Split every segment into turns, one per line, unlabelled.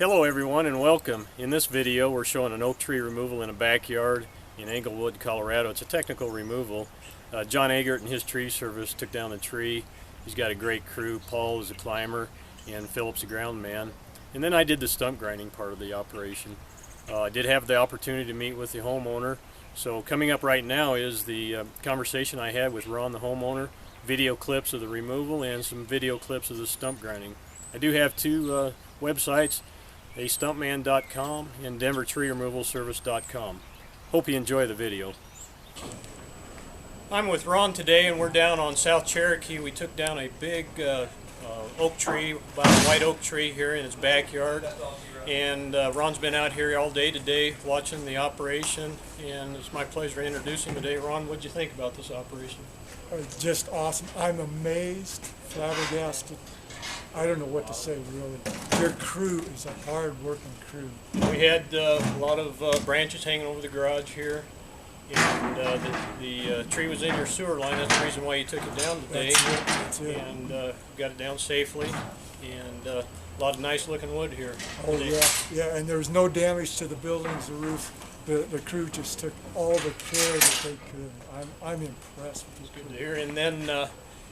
Hello everyone and welcome. In this video we're showing an oak tree removal in a backyard in Englewood, Colorado. It's a technical removal. John Eggert and his tree service took down the tree. He's got a great crew. Paul is a climber and Philip's a ground man. And then I did the stump grinding part of the operation. I did have the opportunity to meet with the homeowner. So coming up right now is the conversation I had with Ron, the homeowner, video clips of the removal and some video clips of the stump grinding. I do have two websites, astumpman.com and denvertreeremovalservice.com. Hope you enjoy the video. I'm with Ron today and we're down on South Cherokee. We took down a big oak tree, about a white oak tree here in his backyard. And Ron's been out here all day today watching the operation, and it's my pleasure to introduce him today. Ron, what'd you think about this operation?
It's just awesome. I'm amazed, flabbergasted. I don't know what to say, really. Their crew is a hard-working crew.
We had a lot of branches hanging over the garage here, and the tree was in your sewer line. That's the reason why you took it down today.
That's it.
And got it down safely, and a lot of nice-looking wood here.
Oh, yeah, and there was no damage to the buildings, the roof. The crew just took all the care that they could. I'm impressed with this.
Good to hear. And then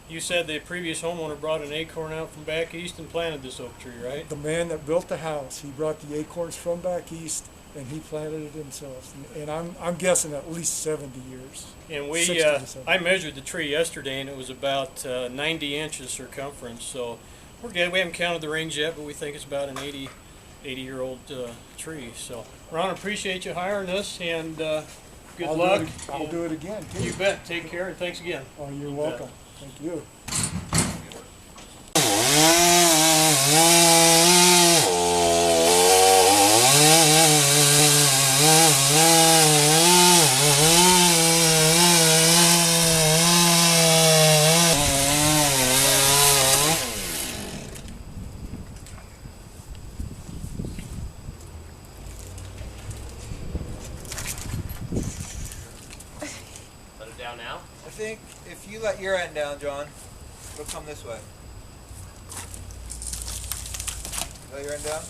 you said the previous homeowner brought an acorn out from back east and planted this oak tree, right?
The man that built the house, he brought the acorns from back east and he planted it himself. And I'm guessing at least 70 years.
And I measured the tree yesterday and it was about 90 inches circumference. So we're good. We haven't counted the rings yet, but we think it's about an 80-year-old tree. So Ron, appreciate you hiring us, and good luck.
I'll do it again, too.
You bet. Take care and thanks again.
Oh, you're welcome. Thank you.
Let it down now?
I think if you let your end down, John, it'll come this way. Let your end down.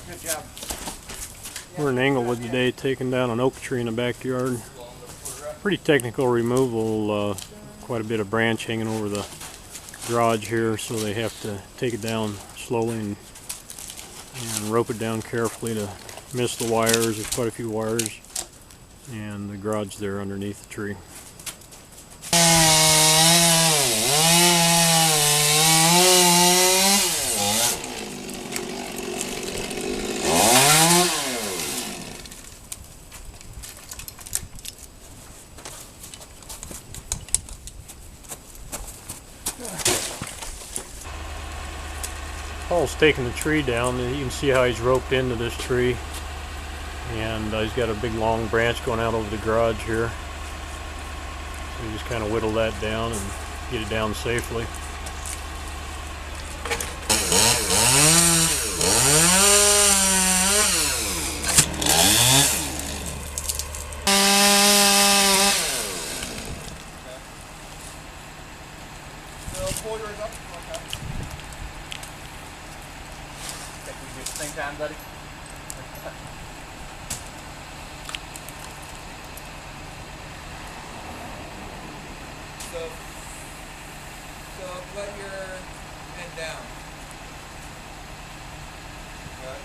Good job.
We're in Englewood today, taking down an oak tree in the backyard. Pretty technical removal, quite a bit of branch hanging over the garage here, so they have to take it down slowly and rope it down carefully to miss the wires. There's quite a few wires, and the garage there underneath the tree. Paul's taking the tree down, and you can see how he's roped into this tree, and he's got a big long branch going out over the garage here. So you just kind of whittle that down and get it down safely.
Same time, buddy. So let your head down. Okay.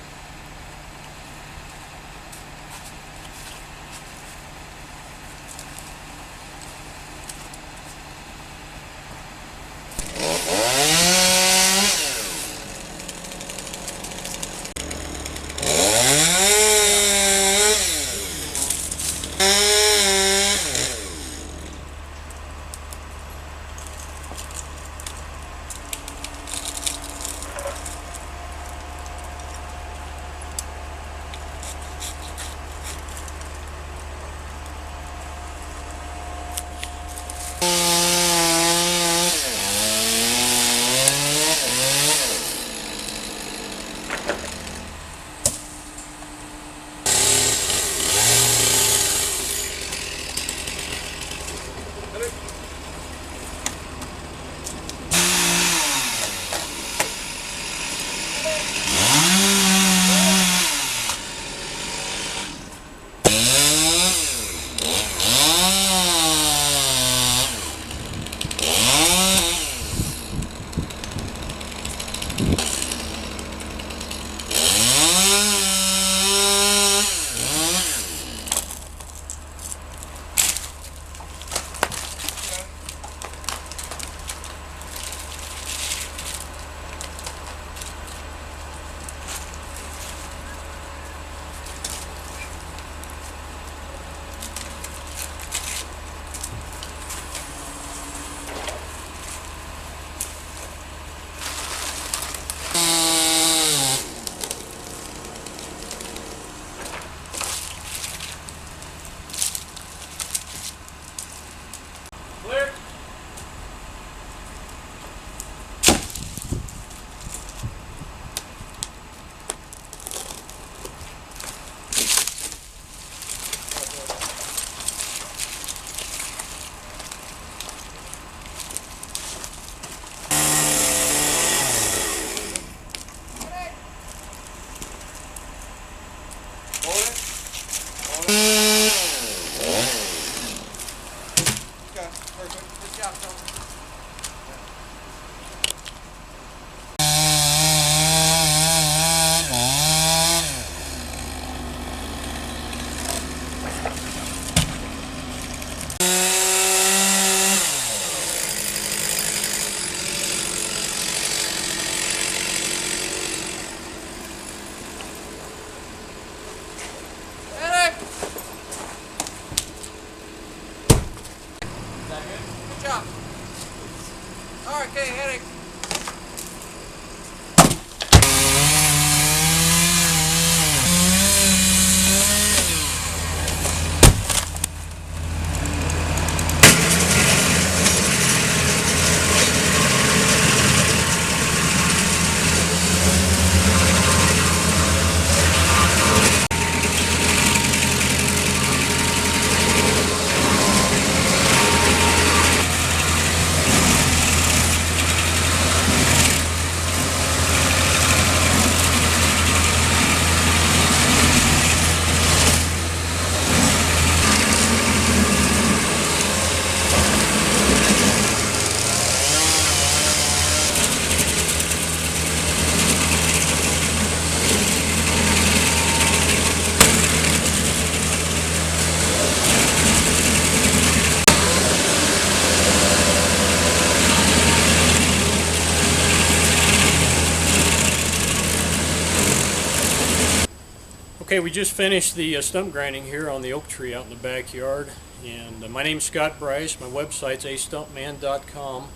Okay, we just finished the stump grinding here on the oak tree out in the backyard, and my name's Scott Bryce. My website's astumpman.com.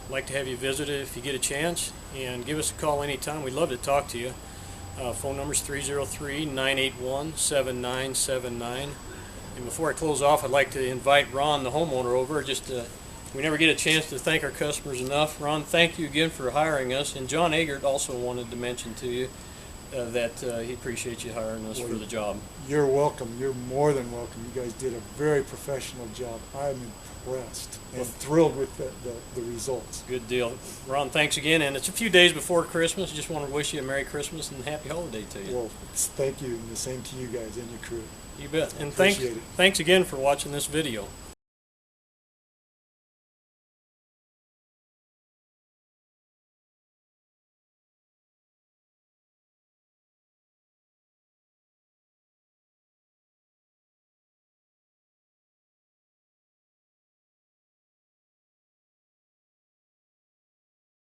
Like to have you visit it if you get a chance, and give us a call anytime. We'd love to talk to you. Phone number's 303-981-7979. And before I close off, I'd like to invite Ron, the homeowner, over. We never get a chance to thank our customers enough. Ron, thank you again for hiring us. And John Agert also wanted to mention to you that he appreciates you hiring us for the job.
You're welcome. You're more than welcome. You guys did a very professional job. I'm impressed and thrilled with the results.
Good deal. Ron, thanks again. And it's a few days before Christmas. Just want to wish you a Merry Christmas and Happy Holiday to you.
Well, thank you, and the same to you guys and your crew.
You bet. And
Appreciate it.
thanks again for watching this video.